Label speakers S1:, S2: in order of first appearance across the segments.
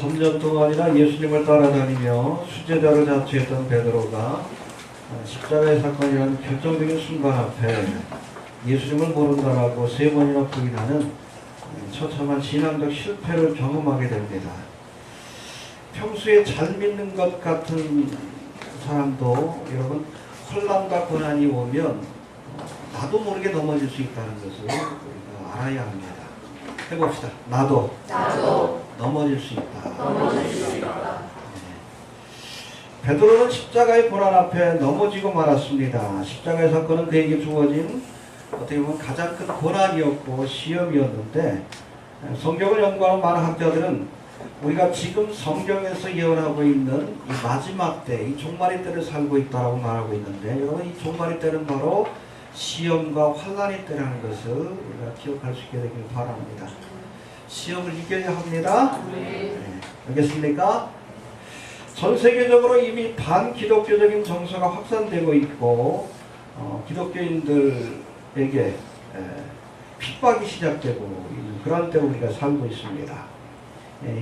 S1: 3년 동안이나 예수님을 따라다니며 수제자로 자처했던 베드로가 십자가의 사건이라는 결정적인 순간 앞에 예수님을 모른다라고 3번이나 부인하는 처참한 신앙적 실패를 경험하게 됩니다. 평소에 잘 믿는 것 같은 사람도 여러분 혼란과 고난이 오면 나도 모르게 넘어질 수 있다는 것을 우리가 알아야 합니다. 해봅시다. 나도 넘어질 수 있다. 베드로는 십자가의 고난 앞에 넘어지고 말았습니다. 십자가의 사건은 그에게 주어진 어떻게 보면 가장 큰 고난이었고 시험이었는데, 성경을 연구하는 많은 학자들은 우리가 지금 성경에서 예언하고 있는 이 마지막 때, 이 종말의 때를 살고 있다고 말하고 있는데, 여러분 이 종말의 때는 바로 시험과 환난의 때라는 것을 우리가 기억할 수 있게 되길 바랍니다. 시험을 이겨야 합니다. 네. 알겠습니까? 전 세계적으로 이미 반기독교적인 정서가 확산되고 있고 기독교인들에게 핍박이 시작되고 있는 그런 때로 우리가 살고 있습니다.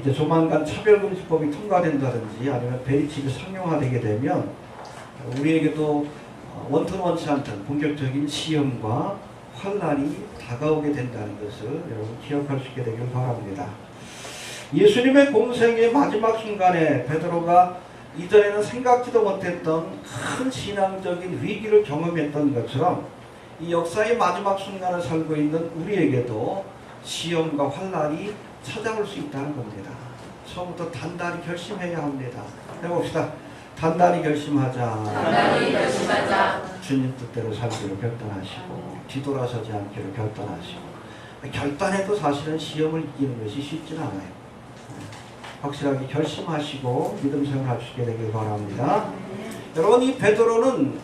S1: 이제 조만간 차별금지법이 통과된다든지 아니면 베리칩이 상용화되게 되면 우리에게도 원튼 원치 않던 본격적인 시험과 환난이 다가오게 된다는 것을 여러분 기억할 수 있게 되길 바랍니다. 예수님의 공생의 마지막 순간에 베드로가 이전에는 생각지도 못했던 큰 신앙적인 위기를 경험했던 것처럼 이 역사의 마지막 순간을 살고 있는 우리에게도 시험과 환난이 찾아올 수 있다는 겁니다. 처음부터 단단히 결심해야 합니다. 해봅시다. 단단히 결심하자. 주님 뜻대로 살기로 결단하시고 뒤돌아서지 않기로 결단하시고, 결단해도 사실은 시험을 이기는 것이 쉽지는 않아요. 확실하게 결심하시고 믿음 생활할 수 있게 되길 바랍니다. 여러분 이 베드로는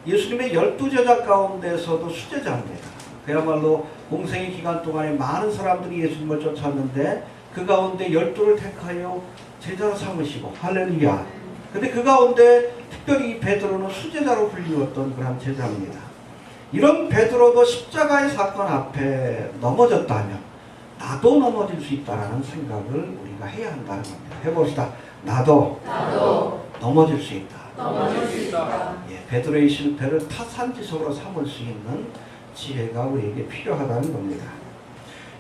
S1: 예수님의 12제자 가운데서도 수제자입니다. 그야말로 공생의 기간 동안에 많은 사람들이 예수님을 쫓았는데 그 가운데 12를 택하여 제자로 삼으시고, 할렐루야. 근데 그 가운데 특별히 이 베드로는 수제자로 불리웠던 그런 제자입니다. 이런 베드로도 십자가의 사건 앞에 넘어졌다면 나도 넘어질 수 있다는 생각을 우리가 해야 한다는 겁니다. 해봅시다. 나도 넘어질 수 있다. 베드로의 실패를 타산지석으로 삼을 수 있는 지혜가 우리에게 필요하다는 겁니다.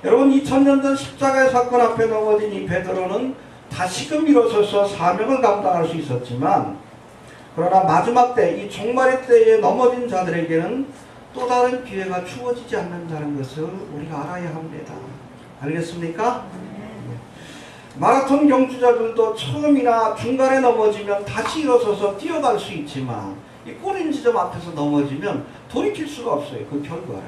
S1: 여러분 2000년 전 십자가의 사건 앞에 넘어진 이 베드로는 다시금 일어서서 사명을 감당할 수 있었지만, 그러나 마지막 때, 이 종말의 때에 넘어진 자들에게는 또 다른 기회가 주어지지 않는다는 것을 우리가 알아야 합니다. 알겠습니까? 마라톤 경주자들도 처음이나 중간에 넘어지면 다시 일어서서 뛰어갈 수 있지만 이 꼬린 지점 앞에서 넘어지면 돌이킬 수가 없어요. 그 결과를.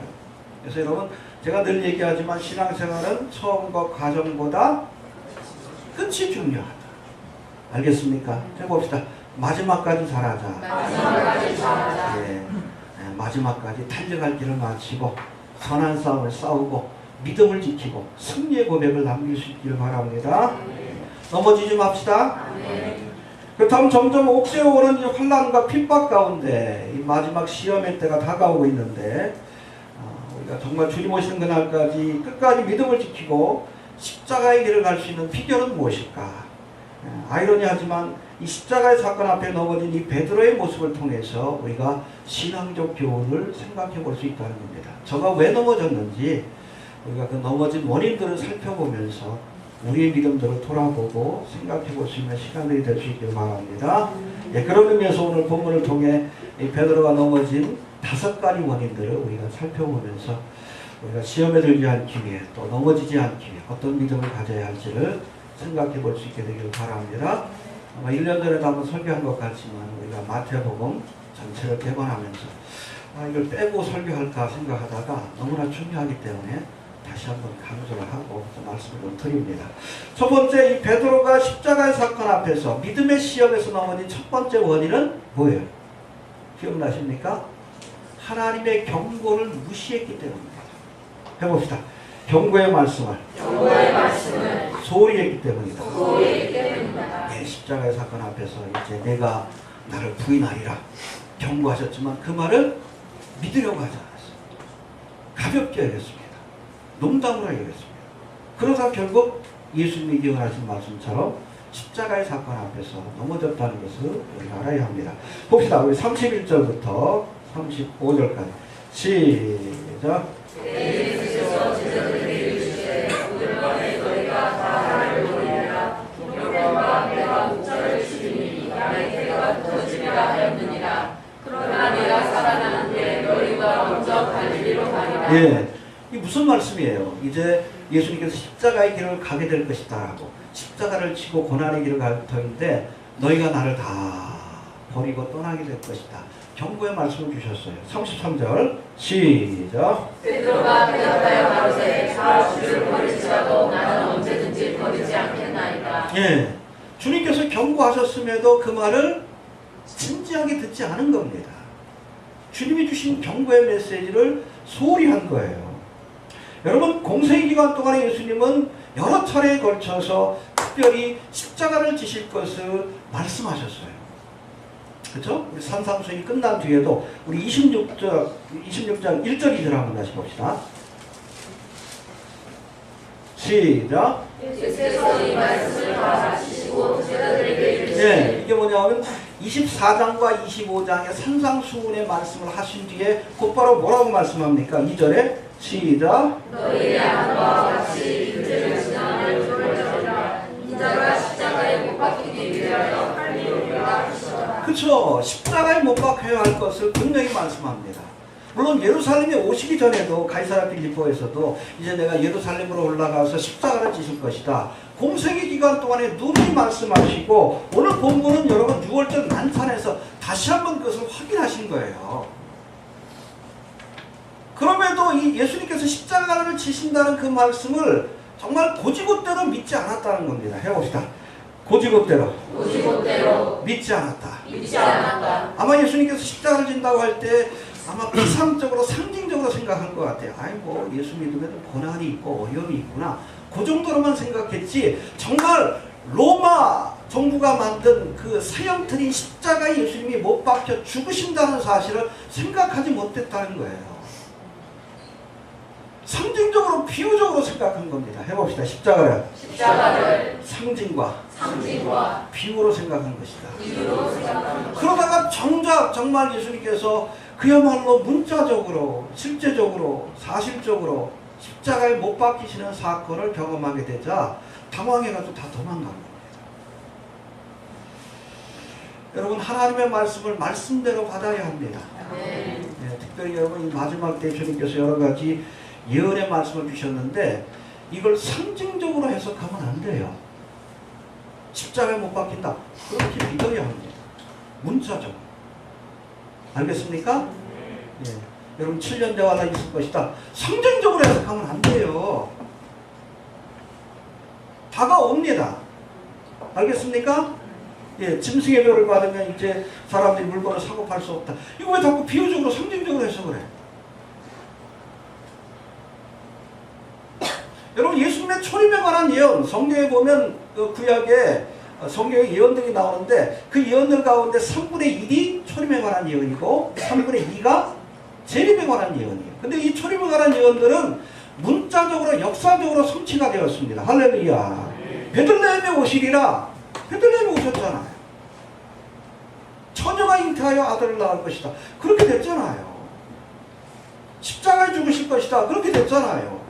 S1: 그래서 여러분 제가 늘 얘기하지만 신앙생활은 처음과 과정보다 끝이 중요하다. 알겠습니까? 해봅시다. 마지막까지 잘하자. 마지막까지 달려갈 길을 마치고 선한 싸움을 싸우고 믿음을 지키고 승리의 고백을 남길 수 있기를 바랍니다. 넘어지지 맙시다. 그렇다면 점점 옥죄어오는 이 환난과 핍박 가운데 이 마지막 시험의 때가 다가오고 있는데, 우리가 정말 주님 오시는 그날까지 끝까지 믿음을 지키고 십자가의 길을 갈 수 있는 비결은 무엇일까? 아이러니하지만 이 십자가의 사건 앞에 넘어진 이 베드로의 모습을 통해서 우리가 신앙적 교훈을 생각해 볼 수 있다는 겁니다. 저가 왜 넘어졌는지 우리가 그 넘어진 원인들을 살펴보면서 우리의 믿음들을 돌아보고 생각해 볼 수 있는 시간들이 될 수 있길 바랍니다. 그런 의미에서 오늘 본문을 통해 이 베드로가 넘어진 5가지 원인들을 우리가 살펴보면서 우리가 시험에 들지 않기 위해 또 넘어지지 않기 위해 어떤 믿음을 가져야 할지를 생각해 볼 수 있게 되길 바랍니다. 아마 1년 전에도 한번 설교한 것 같지만 우리가 마태복음 전체를 대관하면서 이걸 빼고 설교할까 생각하다가 너무나 중요하기 때문에 다시 한번 강조를 하고 말씀을 좀 드립니다. 첫 번째, 이 베드로가 십자가의 사건 앞에서 믿음의 시험에서 넘어진 첫 번째 원인은 뭐예요? 기억나십니까? 하나님의 경고를 무시했기 때문입니다. 해봅시다. 경고의 말씀을 소홀히 했기 때문이다. 십자가의 사건 앞에서 이제 내가 나를 부인하리라 경고하셨지만 그 말을 믿으려고 하지 않았어요. 가볍게 여겼습니다. 농담으로 여겼습니다. 그러다 결국 예수님이 예언하신 말씀처럼 십자가의 사건 앞에서 넘어졌다는 것을 우리가 알아야 합니다. 봅시다. 우리 31절부터 35절까지 시작. 예, 이 무슨 말씀이에요? 이제 예수님께서 십자가의 길을 가게 될 것이다라고, 십자가를 지고 고난의 길을 갈 터인데 너희가 나를 다 버리고 떠나게 될 것이다. 경고의 말씀을 주셨어요. 33절 시작.
S2: 베드로가 대답하여 가로되 주를 버릴지라도 나는 언제든지 버리지 않겠나이다.
S1: 예, 주님께서 경고하셨음에도 그 말을 진지하게 듣지 않은 겁니다. 주님이 주신 경고의 메시지를 소홀히 한 거예요. 여러분, 공생의 기간 동안에 예수님은 여러 차례에 걸쳐서 특별히 십자가를 지실 것을 말씀하셨어요. 그렇죠? 우리 산상수익이 끝난 뒤에도 우리 26장 1절 2절 한번 다시 봅시다. 시작.
S2: 예수께서 이 말씀을 다 마치시고 제자들에게 이르시되
S1: 네, 이게 뭐냐면 24장과 25장의 산상수훈의 말씀을 하신 뒤에 곧바로 뭐라고 말씀합니까? 2절에 시작.
S2: 너희의 안과 같이 인생을 지나는 돌려주라. 이자가 십자가에 못 박히기 위하여 할 일을 하시더라.
S1: 그렇죠. 십자가에 못 박혀야 할 것을 분명히 말씀합니다. 물론 예루살렘에 오시기 전에도 가이사랴 빌립보에서도 이제 내가 예루살렘으로 올라가서 십자가를 지실 것이다. 공생의 기간 동안에 누누이 말씀하시고 오늘 본문은 여러분 6월절 난산에서 다시 한번 그것을 확인하신 거예요. 그럼에도 이 예수님께서 십자가를 지신다는 그 말씀을 정말 고지곳대로 믿지 않았다는 겁니다. 해봅시다. 고지곳대로 믿지 않았다. 아마 예수님께서 십자가를 진다고 할 때 아마 비상적으로 상징적으로 생각한 것 같아요. 아이 뭐 예수 믿으면 고난이 있고 어려움이 있구나. 그 정도로만 생각했지 정말 로마 정부가 만든 그 사형틀인 십자가에 예수님이 못 박혀 죽으신다는 사실을 생각하지 못했다는 거예요. 상징적으로 비유적으로 생각한 겁니다. 해봅시다. 십자가를 상징과 비유로 생각한 것이다. 그러다가 정작 정말 예수님께서 그야말로 문자적으로 실제적으로 사실적으로 십자가에 못 박히시는 사건을 경험하게 되자 당황해가지고 다 도망간 겁니다. 여러분, 하나님의 말씀을 말씀대로 받아야 합니다. 네, 특별히 여러분 이 마지막 때 주님께서 여러 가지 예언의 말씀을 주셨는데 이걸 상징적으로 해석하면 안 돼요. 십자가에 못 박힌다. 그렇게 믿어야 합니다. 문자적으로. 알겠습니까? 예. 여러분 7년 대화가 있을 것이다. 상징적으로 해석하면 안 돼요. 다가옵니다. 알겠습니까? 예, 짐승의 뼈를 받으면 이제 사람들이 물건을 사고 팔 수 없다. 이거 왜 자꾸 비유적으로 상징적으로 해석을 해? 여러분, 예수님의 초림에 관한 예언, 성경에 보면 그 구약에 성경에 예언들이 나오는데 그 예언들 가운데 3분의 1이 초림에 관한 예언이고 3분의 2가 재림에 관한 예언이에요. 근데 이 초림에 관한 예언들은 문자적으로 역사적으로 성취가 되었습니다. 할렐루야. 베들레헴에 오시리라. 베들레헴에 오셨잖아요. 처녀가 잉태하여 아들을 낳을 것이다. 그렇게 됐잖아요. 십자가에 죽으실 것이다. 그렇게 됐잖아요.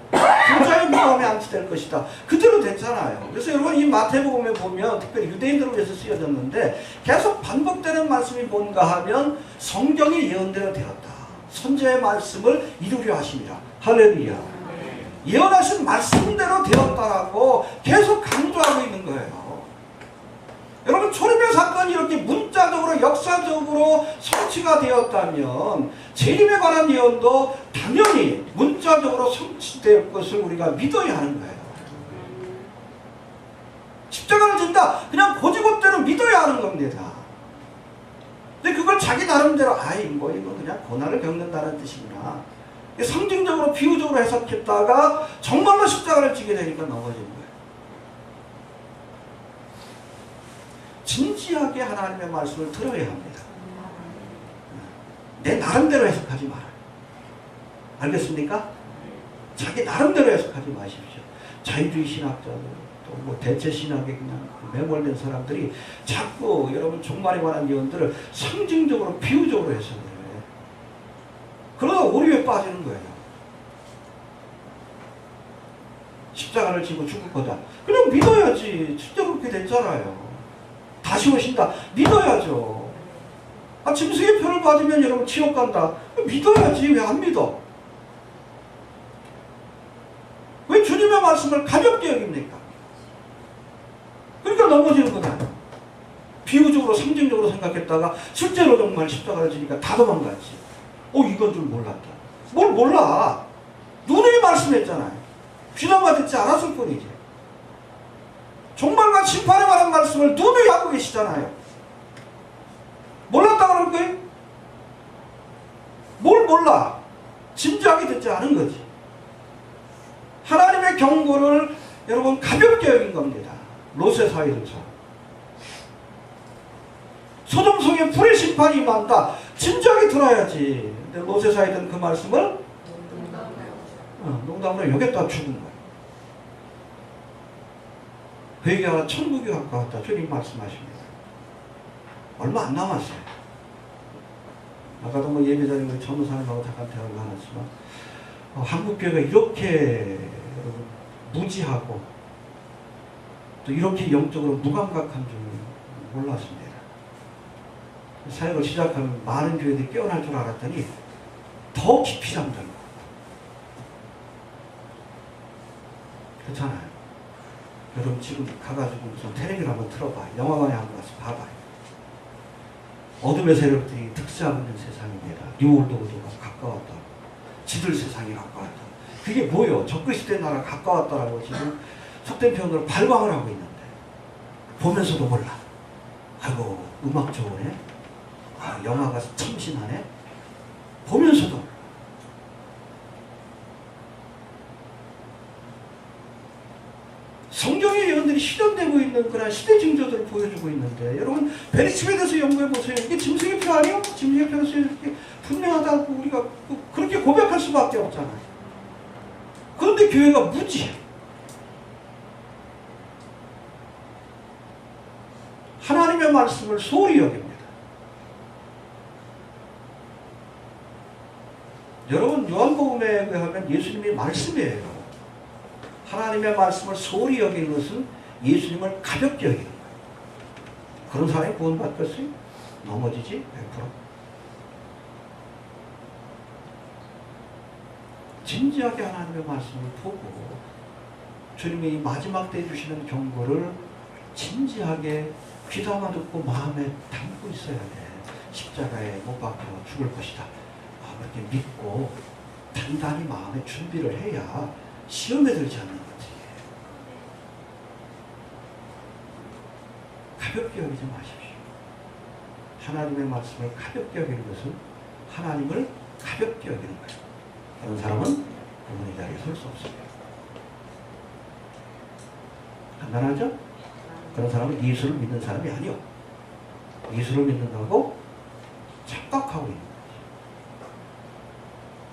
S1: 부자의 무덤에 안치될 것이다. 그대로 됐잖아요. 그래서 여러분 이 마태복음에 보면 특별히 유대인들을 위해서 쓰여졌는데 계속 반복되는 말씀이 뭔가 하면 성경의 예언대로 되었다. 선지의 말씀을 이루려 하십니다. 할렐루야. 예언하신 말씀대로 되었다라고 계속 강조하고 있는 거예요. 여러분, 초림의 사건이 이렇게 문자적으로 역사적으로 성취가 되었다면 재림에 관한 예언도 당연히 문자적으로 성취될 것을 우리가 믿어야 하는 거예요. 십자가를 진다. 그냥 고지곳대로 믿어야 하는 겁니다. 근데 그걸 자기 나름대로 아이 뭐 이거 그냥 고난을 겪는다는 뜻이구나. 상징적으로 비유적으로 해석했다가 정말로 십자가를 지게 되니까 넘어진 거예요. 진지하게 하나님의 말씀을 들어야 합니다. 내 나름대로 해석하지 말아요. 알겠습니까? 자기 나름대로 해석하지 마십시오. 자유주의 신학자들, 또 뭐 대체 신학에 그냥 매몰된 사람들이 자꾸 여러분 종말에 관한 예언들을 상징적으로 비유적으로 해석을 해요. 그러다 오류에 빠지는 거예요. 십자가를 지고 죽을 거다. 그냥 믿어야지. 진짜 그렇게 됐잖아요. 다시 오신다. 믿어야죠. 아, 짐승의 표를 받으면 여러분 지옥 간다. 믿어야지. 왜 안 믿어? 왜 주님의 말씀을 가볍게 여깁니까? 그러니까 넘어지는 거잖아요. 비유적으로 상징적으로 생각했다가 실제로 정말 십자가를 지니까 다 도망갔지. 이건 줄 몰랐다. 뭘 몰라. 누누이 말씀했잖아요. 귀담아 듣지 않았을 뿐이지. 종말과 심판에 관한 말씀을 누누이 하고 계시잖아요. 몰랐다 그럴 거예요? 뭘 몰라? 진지하게 듣지 않은 거지. 하나님의 경고를 여러분 가볍게 여긴 겁니다. 롯의 사이들처럼. 소돔 성에 불의 심판이 임한다. 진지하게 들어야지. 근데 롯의 사이들은 그 말씀을 농담으로 여겼다 죽은 거야. 회개하라 천국이 가까웠다. 주님 말씀하십니다. 얼마 안 남았어요. 아까도 뭐 예배자리에 우리 전무사님하고 잠깐 대화를 나눴지만 한국교회가 이렇게 무지하고 또 이렇게 영적으로 무감각한 줄 몰랐습니다. 사역을 시작하면 많은 교회들이 깨어날 줄 알았더니 더 깊이 잠들고 그렇잖아요. 여러분 지금 가가지고 무슨 텔레비를 한번 틀어봐. 영화관에 한번 가서 봐봐요. 어둠의 세력들이 특수하고 있는 세상입니다. 뉴월드가 가까웠다. 지들 세상이 가까웠다. 그게 뭐예요? 적그리스도의 나라가 가까웠다라고 지금 속된 표현으로 발광을 하고 있는데 보면서도 몰라. 아이고 음악 좋으네. 아, 영화가 참신하네. 보면서도 몰라. 성경의 예언들이 실현되고 있는 그런 시대 징조들을 보여주고 있는데 여러분 베리칩에 대해서 연구해 보세요. 이게 짐승의 표 아니에요? 짐승의 표로서 이렇게 분명하다고 우리가 그렇게 고백할 수밖에 없잖아요. 그런데 교회가 무지해. 하나님의 말씀을 소홀히 여깁니다. 여러분 요한복음에 의하면 예수님이 말씀이에요. 하나님의 말씀을 소홀히 여기는 것은 예수님을 가볍게 여기는 거예요. 그런 사람이 구원받겠어요? 넘어지지 100%. 진지하게 하나님의 말씀을 보고 주님이 마지막 때 주시는 경고를 진지하게 귀담아 듣고 마음에 담고 있어야 돼. 십자가에 못 박혀 죽을 것이다. 그렇게 믿고 단단히 마음에 준비를 해야 시험에 들지 않는 거지. 가볍게 여기지 마십시오. 하나님의 말씀을 가볍게 여기는 것은 하나님을 가볍게 여기는 거예요. 그런 사람은 그분의 자리에 설 수 없습니다. 간단하죠? 그런 사람은 예수를 믿는 사람이 아니요. 예수를 믿는다고 착각하고 있는 거지.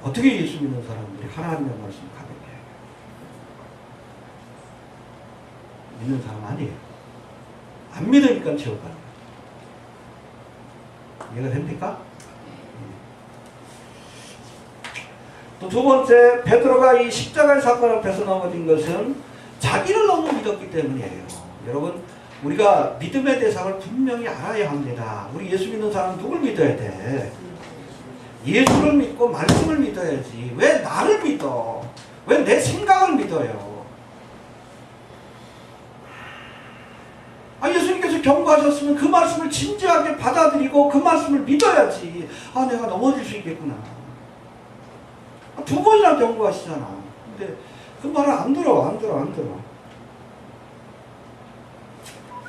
S1: 어떻게 예수 믿는 사람들이 하나님의 말씀을 가볍게 해요? 믿는 사람 아니에요. 안 믿으니까 지옥 가는 거예요. 이해가 됩니까? 또 두 번째, 베드로가 이 십자가의 사건 앞에서 넘어진 것은 자기를 너무 믿었기 때문이에요. 여러분, 우리가 믿음의 대상을 분명히 알아야 합니다. 우리 예수 믿는 사람은 누굴 믿어야 돼? 예수를 믿고 말씀을 믿어야지. 왜 나를 믿어? 왜 내 생각을 믿어요? 예수님께서 경고하셨으면 그 말씀을 진지하게 받아들이고 그 말씀을 믿어야지. 내가 넘어질 수 있겠구나. 두 번이나 경고하시잖아. 근데 그 말을 안 들어.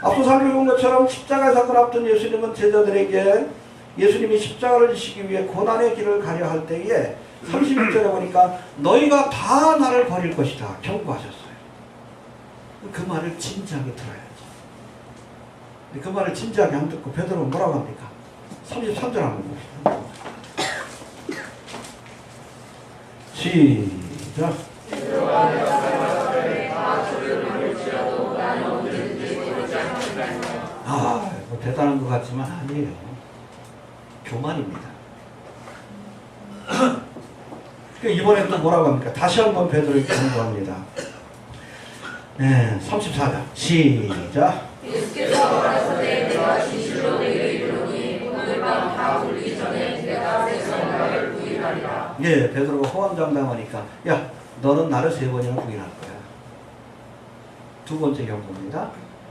S1: 앞서 살펴본 것처럼 십자가의 사건 앞둔 예수님은 제자들에게 예수님이 십자가를 지시기 위해 고난의 길을 가려 할 때에 31절에 보니까 너희가 다 나를 버릴 것이다 경고하셨어요. 그 말을 진지하게 들어야지. 근데 그 말을 진지하게 안 듣고 베드로는 뭐라고 합니까? 33절 한번 봅시다. 시작. 대단한 것 같지만 아니에요. 교만입니다. 이번에 또 뭐라고 합니까? 다시 한번 베드로에게 경고합니다. 네, 34장 시작.
S2: 예수께서 가라사대 내가 진실로 내게 이르노니 오늘 밤 다 울기 전에 내가 내 생각을 부인하리라.
S1: 예, 베드로가 호언장담하니까 야 너는 나를 3번이나 부인할 거야. 두 번째 경고입니다.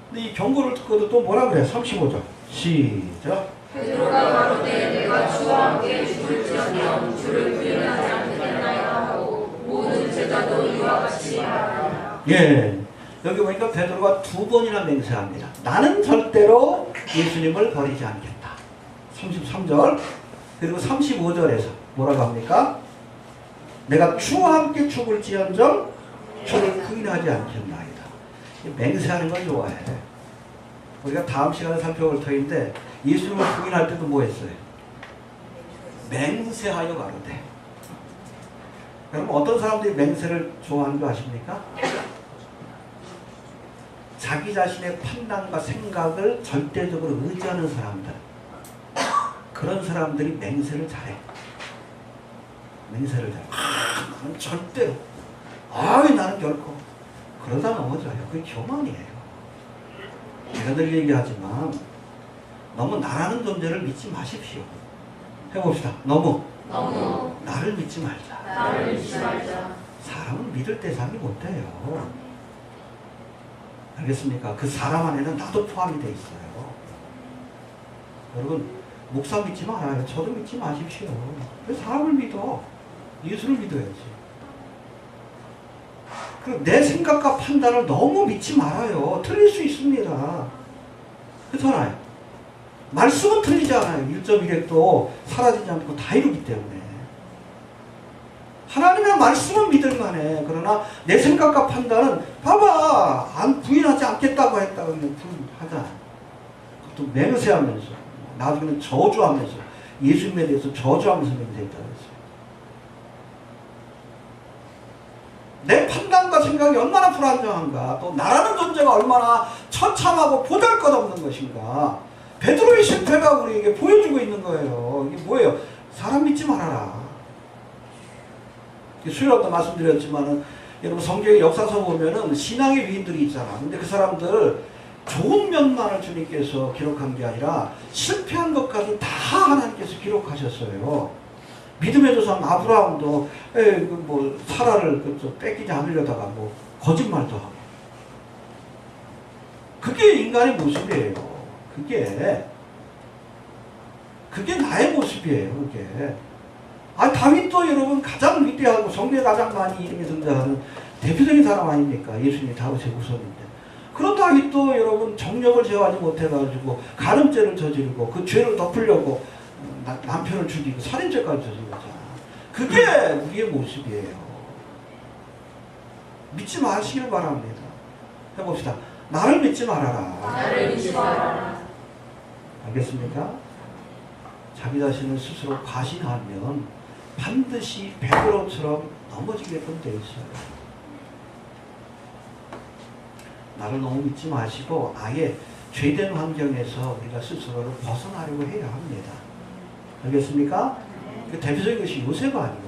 S1: 근데 이 경고를 듣고도 또 뭐라 그래? 35절 시작.
S2: 베드로가 가로되 내가 주와 함께 죽을지언정 주를 부인하지 않겠나이다 하고 모든 제자도 이와 같이 말하니라.
S1: 예, 여기 보니까 베드로가 2번이나 맹세합니다. 나는 절대로 예수님을 버리지 않겠다. 33절 그리고 35절에서 뭐라고 합니까? 내가 주와 함께 죽을지언정 주를 부인하지 않겠나이다. 맹세하는 걸 좋아해. 우리가 다음 시간에 살펴볼 터인데 예수님을 부인할 때도 뭐 했어요? 맹세하여 가로되. 여러분 어떤 사람들이 맹세를 좋아하는 거 아십니까? 자기 자신의 판단과 생각을 절대적으로 의지하는 사람들, 그런 사람들이 맹세를 잘해. 맹세를 잘해. 나는 절대로. 나는 결코. 그러다 넘어져요. 그게 교만이에요. 제가 늘 얘기하지만 너무 나라는 존재를 믿지 마십시오. 해봅시다. 너무 나를 믿지 말자. 사람은 믿을 대상이 못 돼요. 알겠습니까? 그 사람 안에는 나도 포함이 돼 있어요. 여러분 목사 믿지 말아요. 저도 믿지 마십시오. 왜 사람을 믿어? 예수를 믿어야지. 그리고 내 생각과 판단을 너무 믿지 말아요. 틀릴 수 있습니다. 그렇잖아요. 말씀은 틀리지 않아요. 1.1핵도 사라지지 않고 다 이루기 때문에. 하나님의 말씀은 믿을만해. 그러나 내 생각과 판단은 봐봐 안 부인하지 않겠다고 했다 그러면 부인하자. 그것도 맹세하면서 나중에는 저주하면서 예수님에 대해서 저주하면서 맹세했다 그랬어요. 내 판단과 생각이 얼마나 불안정한가, 또 나라는 존재가 얼마나 처참하고 보잘것없는 것인가, 베드로의 실패가 우리에게 보여주고 있는 거예요. 이게 뭐예요? 사람 믿지 말아라. 수요일도 말씀드렸지만은 여러분 성경의 역사서 보면은 신앙의 위인들이 있잖아. 근데 그 사람들 좋은 면만을 주님께서 기록한 게 아니라 실패한 것까지 다 하나님께서 기록하셨어요. 믿음의 조상 아브라함도 사라를 뺏기지 않으려다가 거짓말도 하고. 그게 인간의 모습이에요. 그게 나의 모습이에요. 그게. 다윗도 여러분 가장 위대하고 성경에 가장 많이 이름이 등장하는 대표적인 사람 아닙니까? 예수님이 다윗의 후손인데. 그런 다윗도 여러분 정력을 제어하지 못해가지고 간음죄를 저지르고 그 죄를 덮으려고 남편을 죽이고 살인죄까지 저질렀잖아. 그게 우리의 모습이에요. 믿지 마시길 바랍니다. 해봅시다. 나를 믿지 말아라. 알겠습니까? 자기 자신을 스스로 과신하면 반드시 베드로처럼 넘어지게끔 되어 있어요. 나를 너무 믿지 마시고 아예 죄된 환경에서 우리가 스스로를 벗어나려고 해야 합니다. 알겠습니까? 그 대표적인 것이 요셉가 아니고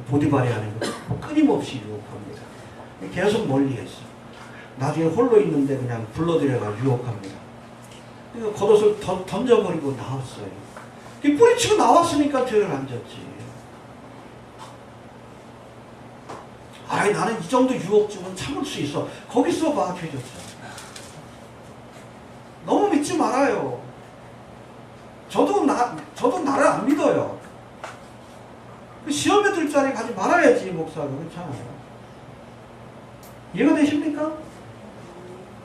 S1: 보디발이 하는 거 끊임없이 유혹합니다. 계속 멀리했어. 나중에 홀로 있는데 그냥 불러들여가 유혹합니다. 그러니까 겉옷을 던져버리고 나왔어요. 뿌리치고 나왔으니까 죄를 안 졌지. 나는 이 정도 유혹쯤은 참을 수 있어. 거기서 봐, 죄 졌어. 너무 믿지 말아요. 저도 나를 안 믿어요. 시험에 들 자리에 가지 말아야지, 목사가. 그렇잖아요. 이해가 되십니까?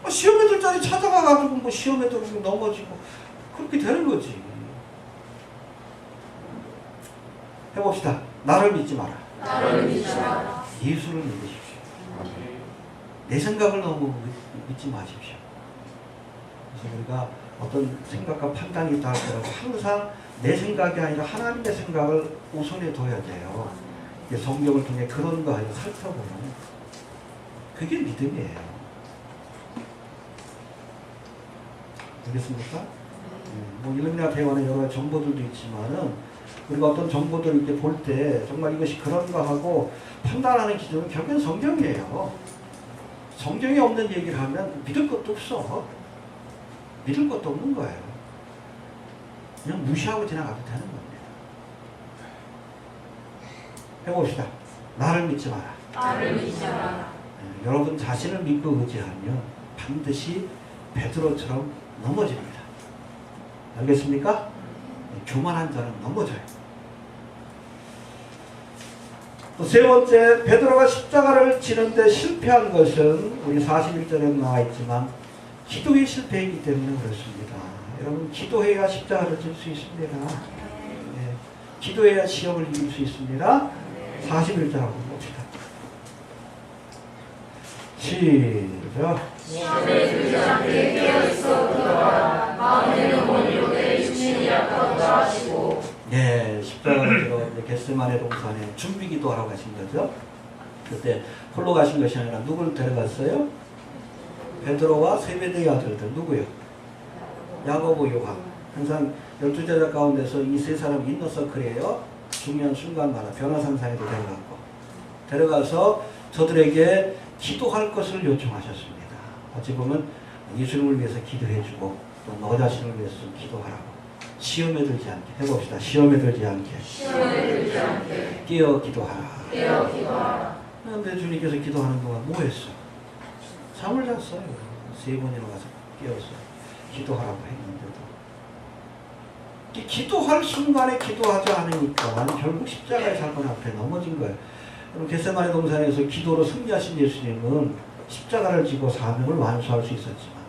S1: 시험에 들 자리 찾아가가지고 시험에 들고 넘어지고 그렇게 되는 거지. 해봅시다. 나를 믿지 마라. 예수를 믿으십시오. 내 생각을 너무 믿지 마십시오. 그래서 우리가 어떤 생각과 판단이 있다 할때라도 항상 내 생각이 아니라 하나님의 생각을 우선에 둬야 돼요. 성경을 통해 그런 거 아니라 살펴보면 그게 믿음이에요. 알겠습니까? 뭐 일루미나 대원에 여러 가지 정보들도 있지만은 우리가 어떤 정보들을 이렇게 볼 때 정말 이것이 그런가 하고 판단하는 기준은 결국엔 성경이에요. 성경에 없는 얘기를 하면 믿을 것도 없어. 믿을 것도 없는 거예요. 그냥 무시하고 지나가도 되는 겁니다. 해봅시다. 나를 믿지 마라.
S2: 나를 믿지 마라.
S1: 여러분 자신을 믿고 의지하면 반드시 베드로처럼 넘어집니다. 알겠습니까? 교만한 자는 넘어져요. 또 세 번째, 베드로가 십자가를 지는데 실패한 것은 우리 41절에 나와 있지만 기도의 실패이기 때문에 그렇습니다. 여러분 기도해야 십자가를 질 수 있습니다. 네. 기도해야 시험을 이길 수 있습니다. 41절 한번 봅시다. 시작.
S2: 시험에 들지 않게 깨어있어 기도하라. 마음에는 원이로되 육신이 약하도다 하시고.
S1: 네, 십자가를 지러 겟세마네 동산에 준비기도하러 가신 거죠. 그때 홀로 가신 것이 아니라 누구를 데려갔어요? 베드로와 세베대의 아들들 누구요? 야고보, 요한. 항상 12제자 가운데서 이 세 사람 인너서클이에요. 중요한 순간마다 변화산상에도 데려가서 저들에게 기도할 것을 요청하셨습니다. 어찌 보면 예수님을 위해서 기도해주고 또 너 자신을 위해서 기도하라고. 시험에 들지 않게 해봅시다. 시험에 들지 않게. 깨어 기도하라. 그런데 주님께서 기도하는 동안 뭐 했어? 잠을 잤어요. 3번 일어나서 깨어서 기도하라고 했는데도 기도할 순간에 기도하지 않으니까 결국 십자가의 사건 앞에 넘어진 거예요. 그럼 겟세마네 동산에서 기도로 승리하신 예수님은 십자가를 지고 사명을 완수할 수 있었지만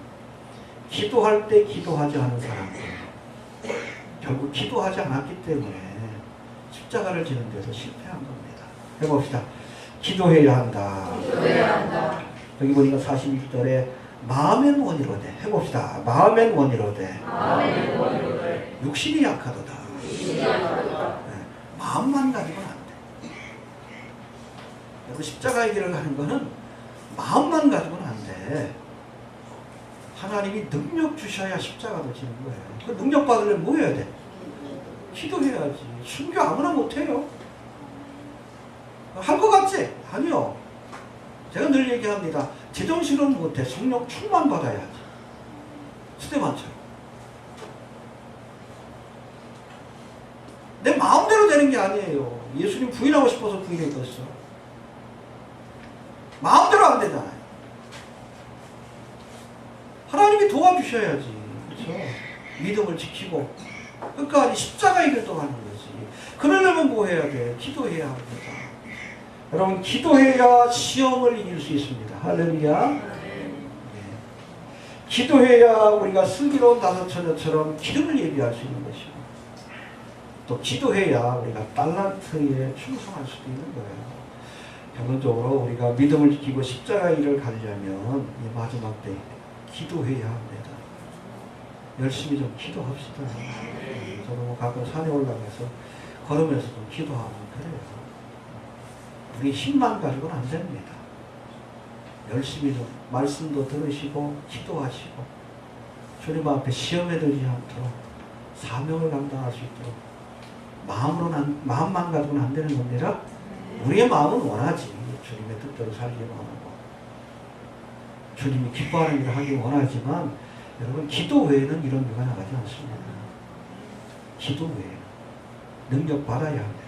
S1: 기도할 때 기도하지 않은 사람들 결국 기도하지 않았기 때문에 십자가를 지는 데서 실패한 겁니다. 해봅시다. 기도해야 한다. 여기 보니까 41절에 마음엔 원이로되 해봅시다. 마음엔 원이로되 육신이 약하도다. 네. 마음만 가지고는 안 돼. 여러분 십자가의 길을 가는 거는 마음만 가지고는 안 돼. 하나님이 능력 주셔야 십자가도 지는 거예요. 그 능력 받으려면 뭐 해야 돼? 기도해야지. 순교 아무나 못해요. 할 것 같지? 아니요. 제가 늘 얘기합니다. 제정신은 못해. 성령 충만 받아야지. 스테반처럼. 내 마음대로 되는 게 아니에요. 예수님 부인하고 싶어서 부인했겠어. 마음대로 안 되잖아요. 하나님이 도와주셔야지. 그렇죠? 믿음을 지키고 끝까지 십자가의 길도 가는 거지. 그러려면 뭐 해야 돼? 기도해야 합니다. 여러분 기도해야 시험을 이길 수 있습니다. 할렐루야. 네. 기도해야 우리가 슬기로운 다섯 처녀처럼 기름을 예비할 수 있는 것이고 또 기도해야 우리가 달란트에 충성할 수도 있는 거예요. 결론적으로 우리가 믿음을 지키고 십자가의 길을 가려면 이 마지막 때 기도해야 합니다. 열심히 좀 기도합시다. 저도 뭐 가끔 산에 올라가서 걸으면서 좀 기도하고 그래요. 우리 힘만 가지고는 안 됩니다. 열심히 좀 말씀도 들으시고 기도하시고 주님 앞에 시험에 들지 않도록 사명을 감당할 수 있도록 마음만 가지고는 안 되는 겁니다. 우리의 마음은 원하지. 주님의 뜻대로 살기를 원하고 주님이 기뻐하는 일을 하기 원하지만 여러분 기도 외에는 이런 일가 나가지 않습니다. 기도 외에는 능력 받아야 합니다.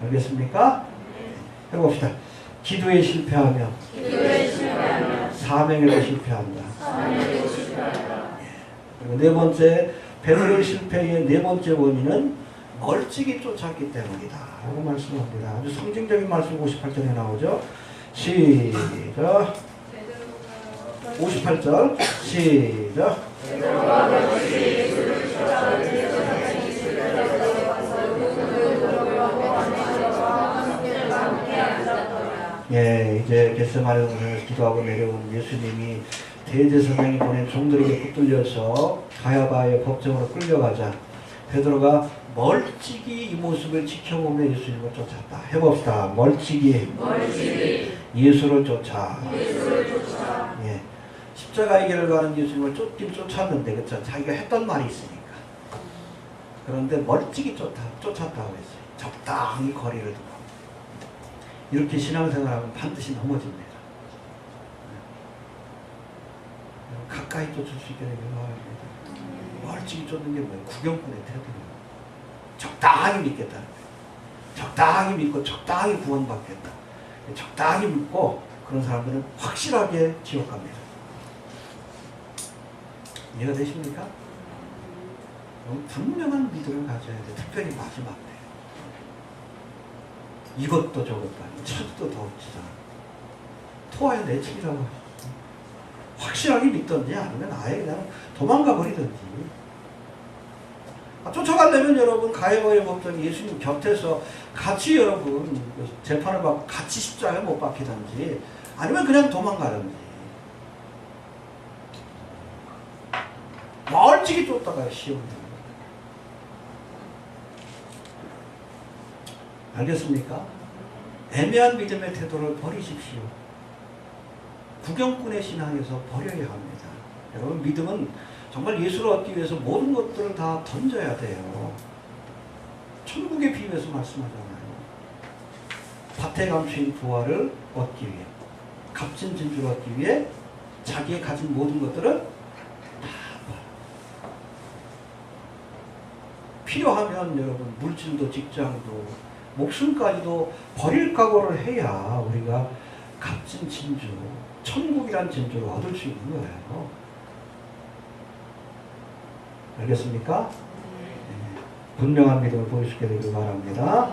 S1: 알겠습니까? 해봅시다. 기도에 실패하면 사명에도 실패한다. 그리고 네 번째 베드로의 실패의 네 번째 원인은 멀찍이 쫓았기 때문이다. 라고 말씀합니다. 아주 상징적인 말씀 58절에 나오죠. 시작. 58절 시작. 예, 이제 겟세마네 동산에서 기도하고 내려온 예수님이 대제사장이 보낸 종들에게 붙들려서 가야바의 법정으로 끌려가자 베드로가 멀찍이 이 모습을 지켜보며 예수님을 쫓았다. 해봅시다. 멀찍이. 예수를 쫓아. 예. 십자가의 길을 가는 예수님을 쫓긴 쫓았는데, 그쵸? 자기가 했던 말이 있으니까. 그런데 멀찍이 쫓았다고 했어요. 적당히 거리를 두고. 이렇게 신앙생활하면 반드시 넘어집니다. 가까이 쫓을 수 있게 되길 바랍니다. 멀찍이 쫓는 게 뭐예요? 구경꾼의 태도예요. 적당히 믿겠다. 적당히 믿고 적당히 구원받겠다. 적당히 믿고 그런 사람들은 확실하게 지옥 갑니다. 이해가 되십니까? 분명한 믿음을 가져야 돼. 특별히 마지막 때. 이것도 저것도 아니고 천도 더 없지잖아. 토하여 내치기라고. 확실하게 믿던지 아니면 아예 그냥 도망가 버리든지. 쫓아가려면 여러분 가해와의 법정이 예수님 곁에서 같이 여러분 재판을 받고 같이 십자가에 못 박히든지 아니면 그냥 도망가든지. 멀찍이 쫓다가 시험을. 알겠습니까? 애매한 믿음의 태도를 버리십시오. 구경꾼의 신앙에서 버려야 합니다. 여러분 믿음은 정말 예수를 얻기 위해서 모든 것들을 다 던져야 돼요. 천국의 비유에서 말씀하잖아요. 밭에 감추인 부활을 얻기 위해, 값진 진주를 얻기 위해 자기의 가진 모든 것들을 다 필요하면 여러분 물질도 직장도 목숨까지도 버릴 각오를 해야 우리가 값진 진주, 천국이란 진주를 얻을 수 있는 거예요. 알겠습니까? 네. 분명한 믿음을 보여주게 되길 바랍니다.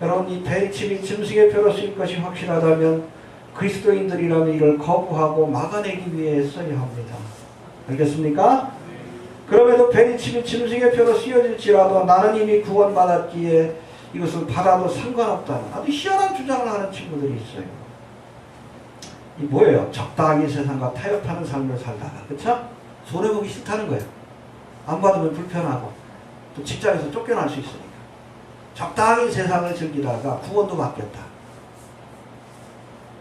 S1: 여러분 이 배림이 짐승의 표로 쓰일 것이 확실하다면 그리스도인들이라면 이를 거부하고 막아내기 위해 써야 합니다. 알겠습니까? 그럼에도 배림이 짐승의 표로 쓰여질지라도 나는 이미 구원받았기에 이것을 받아도 상관없다는 아주 희한한 주장을 하는 친구들이 있어요. 이 뭐예요? 적당히 세상과 타협하는 삶을 살다가, 그쵸? 손해보기 싫다는 거예요. 안 받으면 불편하고 또 직장에서 쫓겨날 수 있으니까 적당히 세상을 즐기다가 구원도 받겠다.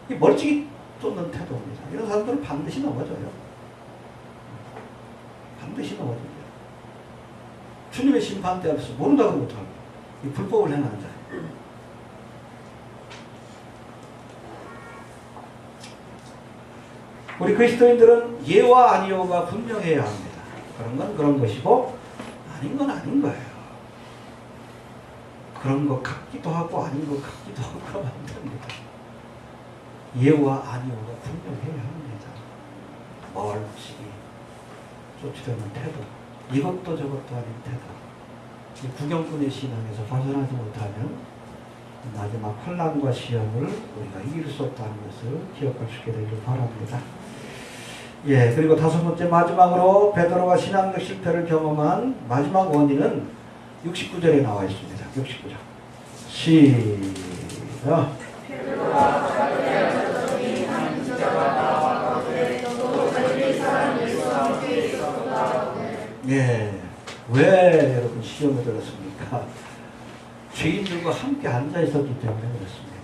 S1: 이 멀찍이 쫓는 태도입니다. 이런 사람들은 반드시 넘어져요. 반드시 넘어져요. 주님의 심판대 앞에서 모른다고 못하고 이 불법을 행하는 자. 우리 그리스도인들은 예와 아니오가 분명해야 합니다. 그런 건 그런 것이고 아닌 건 아닌 거예요. 그런 것 같기도 하고 아닌 것 같기도 하고 그러면 안 됩니다. 예와 아니오가 분명해야 합니다. 멀찍이 쫓으려는 태도, 이것도 저것도 아닌 태도. 구경꾼의 신앙에서 벗어나지 못하면 마지막 혼란과 시험을 우리가 이길 수 없다는 것을 기억할 수 있게 되길 바랍니다. 예, 그리고 다섯 번째 마지막으로 베드로가 신앙적 실패를 경험한 마지막 원인은 69절에 나와 있습니다. 69절. 시작. 예. 왜 여러분 시험에 들었습니까? 죄인들과 함께 앉아 있었기 때문에 그렇습니다.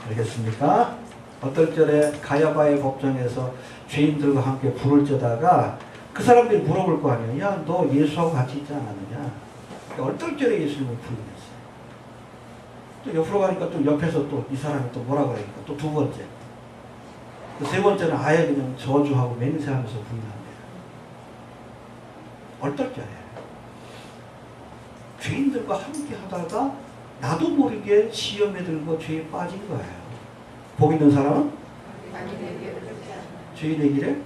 S1: 알겠습니까? 어떨 절에 가야바의 법정에서 죄인들과 함께 불을 쬐다가 그 사람들이 물어볼 거 아니에요. 야, 너 예수하고 같이 있지 않았느냐? 어떨 절에 예수님을 부인했어요. 또 옆으로 가니까 또 옆에서 또 이 사람이 또 뭐라 그러니까 또 두 번째. 또 세 번째는 아예 그냥 저주하고 맹세하면서 부인합니다. 어떨 때에 죄인들과 함께 하다가 나도 모르게 시험에 들고 죄에 빠진 거예요. 복 있는 사람은 죄인의 길에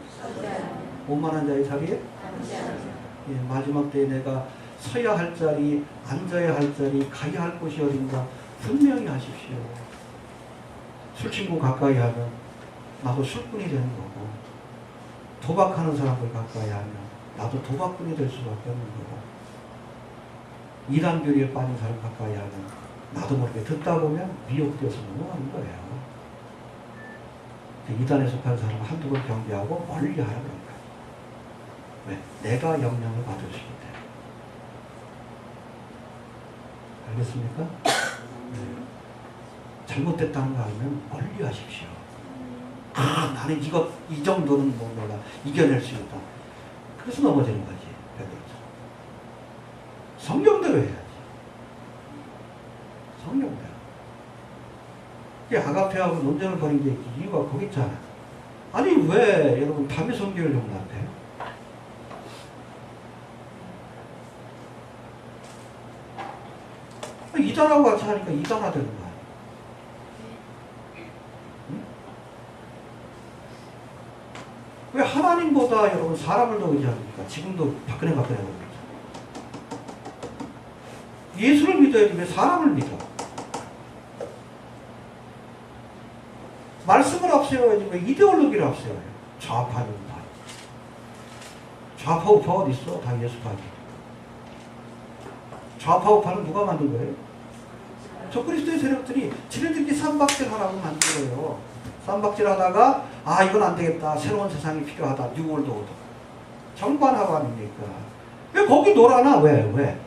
S1: 오만한 자의 자리에 예, 마지막 때에 내가 서야 할 자리, 앉아야 할 자리, 가야 할 곳이 어딘가 분명히 하십시오. 술친구 가까이 하면 나도 술꾼이 되는 거고, 도박하는 사람들 가까이 하면 나도 도박꾼이 될 수밖에 없는 거고, 이단 교리에 빠진 사람 가까이 하면 나도 모르게 듣다 보면 미혹되어서 넘어가는 거예요. 이단에 속한 사람은 한두 번 경계하고 멀리 하라는 거예요. 왜? 내가 영향을 받을 수 있기 때문에. 알겠습니까? 네. 잘못됐다는 거 알면 멀리 하십시오. 아, 나는 이 정도는 뭐 내가 이겨낼 수 있다. 그래서 넘어지는 거지. 베드로처럼. 성경대로 해야지. 성경대로. 이게 아가페하고 논쟁을 벌인 게 이유가 거기 있잖아. 아니 왜 여러분 담임 성경을 용납해요? 이단하고 같이 하니까 이단화되는 거야. 응? 왜 하나님보다 여러분 사람을 더 의지합니까? 지금도 박근혜 그러고 있잖아. 예수를 믿어야지 왜 사람을 믿어? 말씀을 앞세워야지 왜 이데올로기를 앞세워요? 좌파 우파. 좌파 우파 어디 있어? 다 예수파지. 좌파 우파는 누가 만든 거예요? 저 그리스도의 세력들이 지네들끼리 쌈박질 하라고 만든 거예요. 쌈박질 하다가 아 이건 안 되겠다. 새로운 세상이 필요하다. 뉴월드 오더. 정반하고 아닙니까? 왜 거기 놀아나? 왜?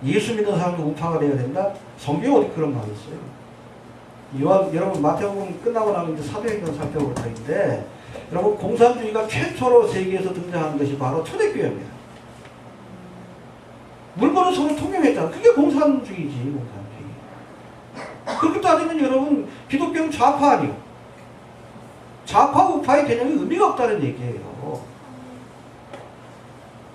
S1: 예수 믿는 사람도 우파가 돼야 된다? 성경에 어디 그런 말이 있어요? 여러분 마태복음 끝나고 나면 이제 사도행전 살펴볼 터인데 여러분 공산주의가 최초로 세계에서 등장한 것이 바로 초대교회입니다. 물건을 서로 통용했잖아. 그게 공산주의지, 공산주의. 그렇게 따지면 여러분, 기독교는 좌파 아니요. 좌파, 우파의 개념이 의미가 없다는 얘기예요.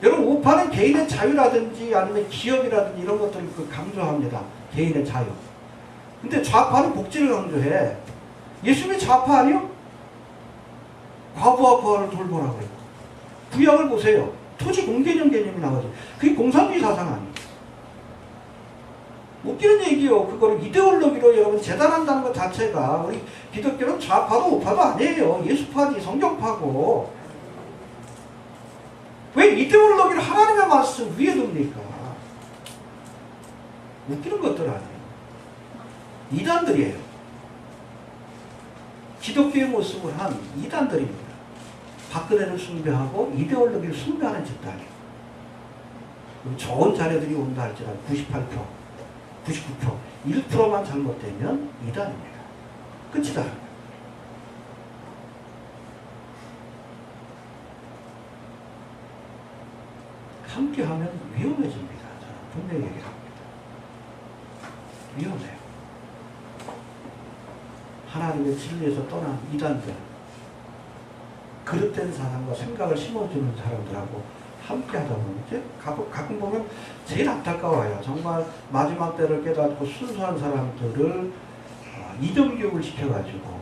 S1: 여러분, 우파는 개인의 자유라든지 아니면 기업이라든지 이런 것들을 강조합니다. 개인의 자유. 근데 좌파는 복지를 강조해. 예수님이 좌파 아니요? 과부와 부하를 돌보라고 해요. 구약을 보세요. 토지 공개념 개념이 나오죠. 그게 공산주의 사상 아니에요. 웃기는 얘기요. 그거를 이데올로기로 여러분 재단한다는 것 자체가 우리 기독교는 좌파도 우파도 아니에요. 예수파지 성경파고. 왜 이데올로기를 하나님의 말씀 위에 둡니까? 웃기는 것들 아니에요. 이단들이에요. 기독교의 모습을 한 이단들입니다. 박근혜를 숭배하고 이데올로기를 숭배하는 집단이에요. 좋은 자료들이 온다 할지라도 98%, 99%, 1%만 잘못되면 이단입니다. 끝이다. 함께하면 위험해집니다. 저는 분명히 얘기합니다. 위험해요. 하나님의 진리에서 떠난 이단들, 그릇된 사람과 생각을 심어주는 사람들하고 함께 하다 보면 이제 가끔 보면 제일 안타까워요. 정말 마지막 때를 깨닫고 순수한 사람들을 이념교육을 시켜가지고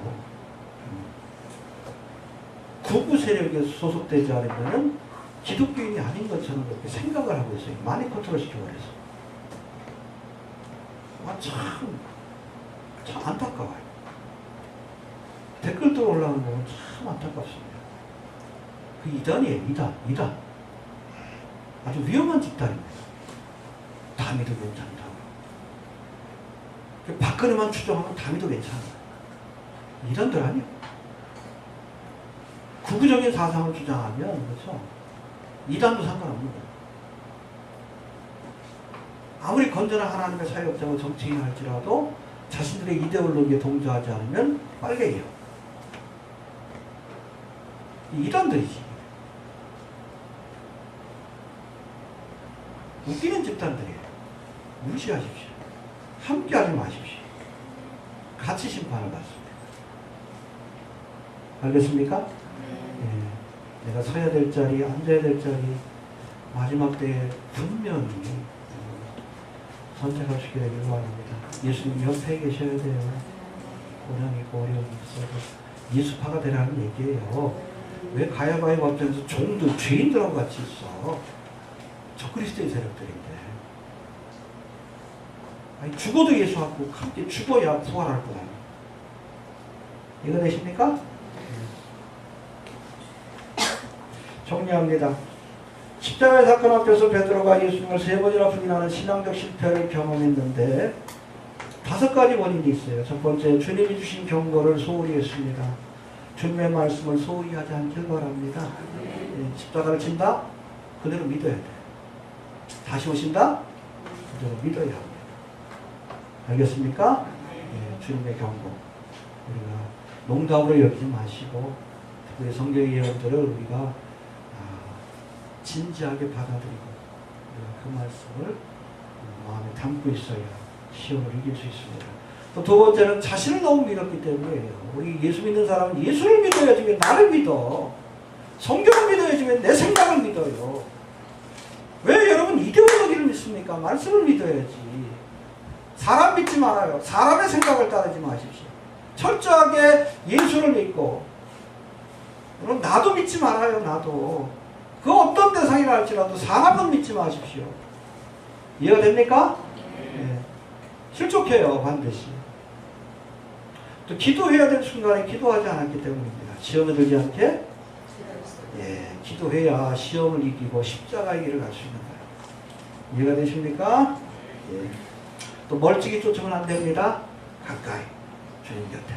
S1: 구구 세력에 소속되지 않으면 기독교인이 아닌 것처럼 그렇게 생각을 하고 있어요. 많이 컨트롤 시켜버려서. 참 안타까워요. 댓글도 올라오는 거 참 안타깝습니다. 그 이단이에요. 이단. 아주 위험한 집단입니다. 다미도 괜찮다고. 박근혜만 추정하면 다미도 괜찮아요. 이단들 아니에요. 구구적인 사상을 주장하면 그렇죠. 이단도 상관없는 거예요. 아무리 건전한 하나님의 사역자고 정치인 할지라도 자신들의 이데올로기에 동조하지 않으면 빨갱이에요. 이단들이지. 웃기는 집단들이에요. 무시하십시오. 함께하지 마십시오. 같이 심판을 받습니다. 알겠습니까? 네. 내가 서야 될 자리, 앉아야 될 자리, 마지막 때에 분명히 선택하시게 되길 바랍니다. 예수님 옆에 계셔야 돼요. 고난이 있고 어려움이 있어도 예수파가 되라는 얘기예요. 왜 가야바의 법전에서 종들, 죄인들하고 같이 있어? 저 그리스도의 세력들인데. 아니, 죽어도 예수하고 함께 죽어야 부활할 거야. 이거 되십니까? 정리합니다. 십자가의 사건 앞에서 베드로가 예수님을 3번이나 부인하는 신앙적 실패를 경험했는데 5가지 원인이 있어요. 첫 번째, 주님이 주신 경고를 소홀히 했습니다. 주님의 말씀을 소홀히 하지 않길 바랍니다. 십자가를 친다? 그대로 믿어야 돼. 다시 오신다? 그대로 믿어야 합니다. 알겠습니까? 주님의 경고. 우리가 농담으로 여기지 마시고 특별히 성경의 예언들을 우리가 진지하게 받아들이고 우리가 그 말씀을 마음에 담고 있어야 시험을 이길 수 있습니다. 또 두 번째는 자신을 너무 믿었기 때문에요. 우리 예수 믿는 사람은 예수를 믿어야지 왜 나를 믿어? 성경을 믿어야지 왜 내 생각을 믿어요? 왜 여러분 이데올로기를 믿습니까? 말씀을 믿어야지. 사람 믿지 말아요. 사람의 생각을 따르지 마십시오. 철저하게 예수를 믿고 여러분 나도 믿지 말아요. 나도. 그 어떤 대상이라 할지라도 사람은 믿지 마십시오. 이해가 됩니까? 네. 실족해요. 반드시. 또 기도해야 될 순간에 기도하지 않았기 때문입니다. 시험에 들지 않게 기도해야 시험을 이기고 십자가의 길을 갈 수 있는 거예요. 이해가 되십니까? 또 멀찍이 쫓으면 안 됩니다. 가까이 주님 곁에.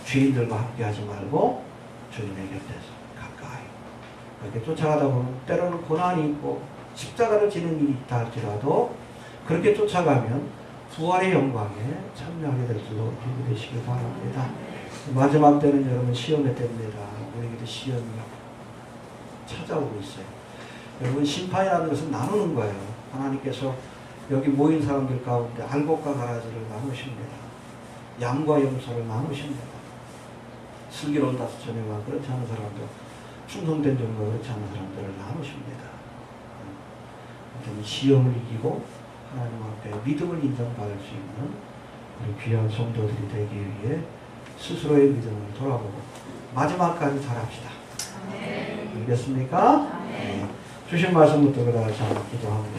S1: 주인들과 함께 하지 말고 주님의 곁에서 가까이. 그렇게 쫓아가다 보면 때로는 고난이 있고 십자가를 지는 일이 있다 할지라도 그렇게 쫓아가면 부활의 영광에 참여하게 될 줄로 준비되시길 바랍니다. 마지막 때는 여러분 시험의 때입니다. 우리에게도 시험이 찾아오고 있어요. 여러분 심판이라는 것은 나누는 거예요. 하나님께서 여기 모인 사람들 가운데 알곡과 가라지를 나누십니다. 양과 염소를 나누십니다. 슬기로운 다스처녀와 그렇지 않은 사람들, 충성된 종과 그렇지 않은 사람들을 나누십니다. 시험을 이기고 하나님 앞에 믿음을 인정받을 수 있는 우리 귀한 성도들이 되기 위해 스스로의 믿음을 돌아보고 마지막까지 잘합시다. 알겠습니까? 네. 주신 말씀부터 그다지 한번 기도합니다.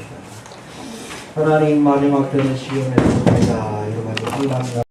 S1: 하나님 마지막 때는 시험에 들어가자 여러 가지 혼란과